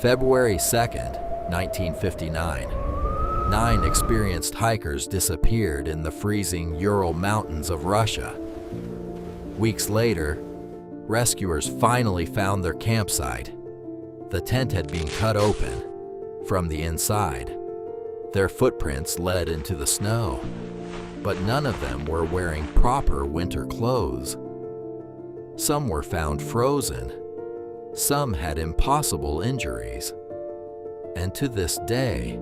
February 2nd, 1959. 9 experienced hikers disappeared in the freezing Ural Mountains of Russia. Weeks later, rescuers finally found their campsite. The tent had been cut open from the inside. Their footprints led into the snow, but none of them were wearing proper winter clothes. Some were found frozen. Some had impossible injuries. And to this day,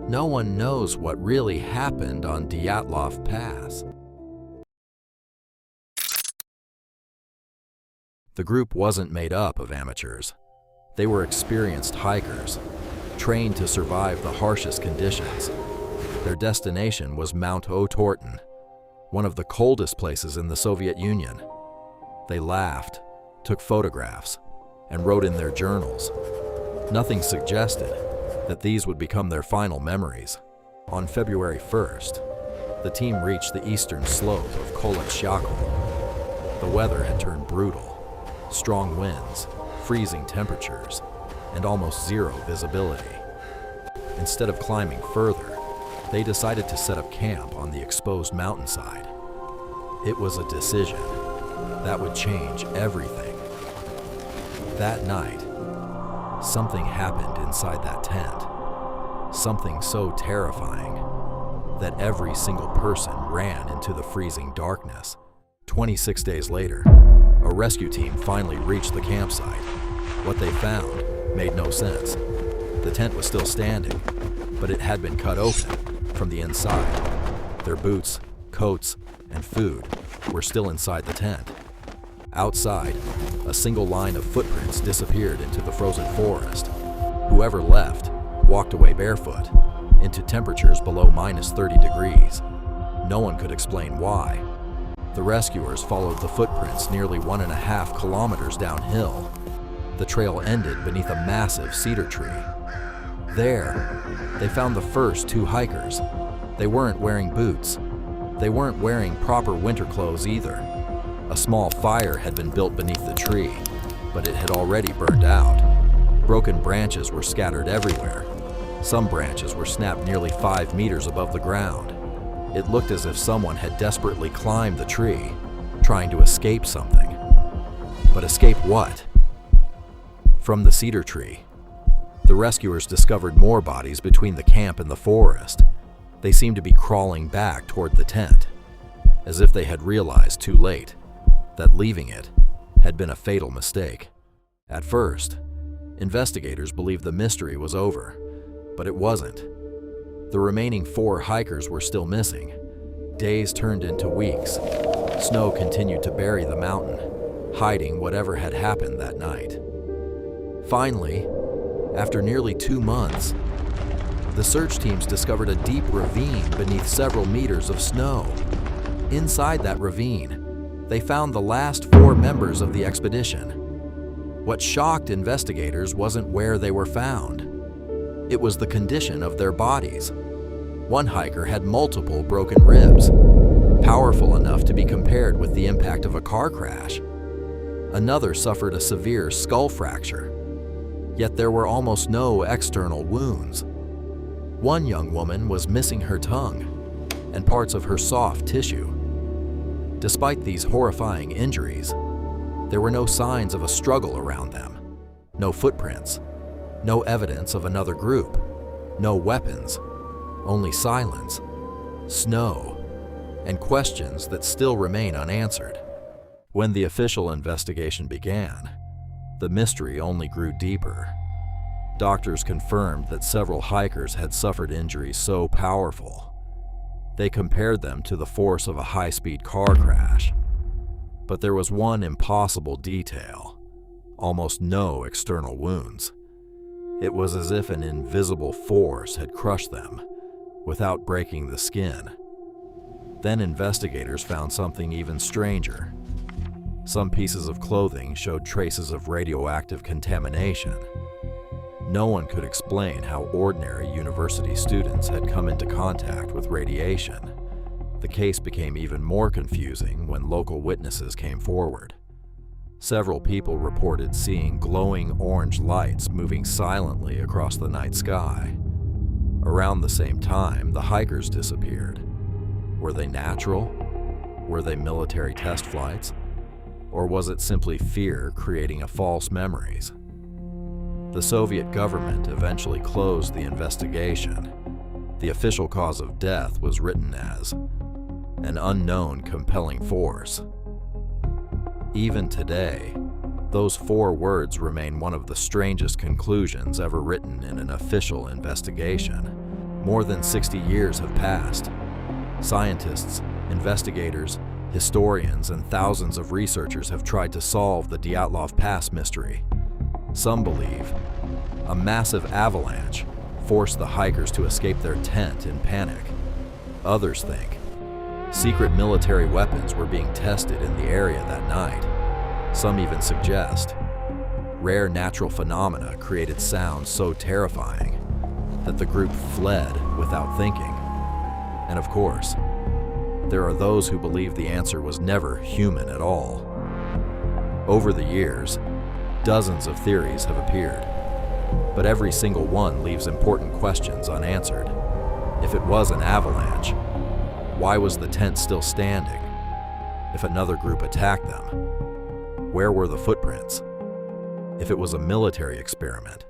no one knows what really happened on Dyatlov Pass. The group wasn't made up of amateurs. They were experienced hikers, trained to survive the harshest conditions. Their destination was Mount Otorten, one of the coldest places in the Soviet Union. They laughed, took photographs, and wrote in their journals. Nothing suggested that these would become their final memories. On February 1st, the team reached the eastern slope of Koleksiakl. The weather had turned brutal. Strong winds, freezing temperatures, and almost zero visibility. Instead of climbing further, they decided to set up camp on the exposed mountainside. It was a decision that would change everything. That night, something happened inside that tent. Something so terrifying that every single person ran into the freezing darkness. 26 days later, a rescue team finally reached the campsite. What they found made no sense. The tent was still standing, but it had been cut open from the inside. Their boots, coats, and food were still inside the tent. Outside, a single line of footprints disappeared into the frozen forest. Whoever left walked away barefoot into temperatures below -30 degrees. No one could explain why. The rescuers followed the footprints nearly 1.5 kilometers downhill. The trail ended beneath a massive cedar tree. There, they found the first 2 hikers. They weren't wearing boots. They weren't wearing proper winter clothes either. A small fire had been built beneath the tree, but it had already burned out. Broken branches were scattered everywhere. Some branches were snapped nearly 5 meters above the ground. It looked as if someone had desperately climbed the tree, trying to escape something. But escape what? From the cedar tree, the rescuers discovered more bodies between the camp and the forest. They seemed to be crawling back toward the tent, as if they had realized too late that leaving it had been a fatal mistake. At first, investigators believed the mystery was over, but it wasn't. The remaining 4 hikers were still missing. Days turned into weeks. Snow continued to bury the mountain, hiding whatever had happened that night. Finally, after nearly 2 months, the search teams discovered a deep ravine beneath several meters of snow. Inside that ravine, they found the last 4 members of the expedition. What shocked investigators wasn't where they were found. It was the condition of their bodies. One hiker had multiple broken ribs, powerful enough to be compared with the impact of a car crash. Another suffered a severe skull fracture, yet there were almost no external wounds. One young woman was missing her tongue and parts of her soft tissue. Despite these horrifying injuries, there were no signs of a struggle around them, no footprints, no evidence of another group, no weapons, only silence, snow, and questions that still remain unanswered. When the official investigation began, the mystery only grew deeper. Doctors confirmed that several hikers had suffered injuries so powerful. They compared them to the force of a high-speed car crash. But there was one impossible detail: almost no external wounds. It was as if an invisible force had crushed them without breaking the skin. Then investigators found something even stranger. Some pieces of clothing showed traces of radioactive contamination. No one could explain how ordinary university students had come into contact with radiation. The case became even more confusing when local witnesses came forward. Several people reported seeing glowing orange lights moving silently across the night sky. Around the same time, the hikers disappeared. Were they natural? Were they military test flights? Or was it simply fear creating false memories? The Soviet government eventually closed the investigation. The official cause of death was written as an unknown compelling force. Even today, those 4 words remain one of the strangest conclusions ever written in an official investigation. More than 60 years have passed. Scientists, investigators, historians, and thousands of researchers have tried to solve the Dyatlov Pass mystery. Some believe a massive avalanche forced the hikers to escape their tent in panic. Others think secret military weapons were being tested in the area that night. Some even suggest rare natural phenomena created sounds so terrifying that the group fled without thinking. And of course, there are those who believe the answer was never human at all. Over the years, dozens of theories have appeared, but every single one leaves important questions unanswered. If it was an avalanche, why was the tent still standing? If another group attacked them, where were the footprints? If it was a military experiment,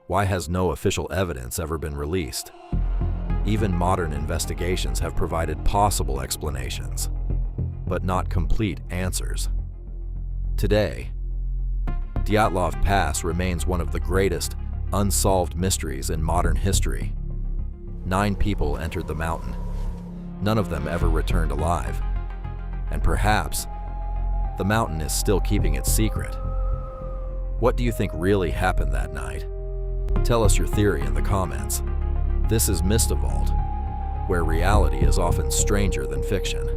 why has no official evidence ever been released? Even modern investigations have provided possible explanations, but not complete answers. Today, Dyatlov Pass remains one of the greatest unsolved mysteries in modern history. 9 people entered the mountain. None of them ever returned alive. And perhaps the mountain is still keeping its secret. What do you think really happened that night? Tell us your theory in the comments. This is Mystivault, where reality is often stranger than fiction.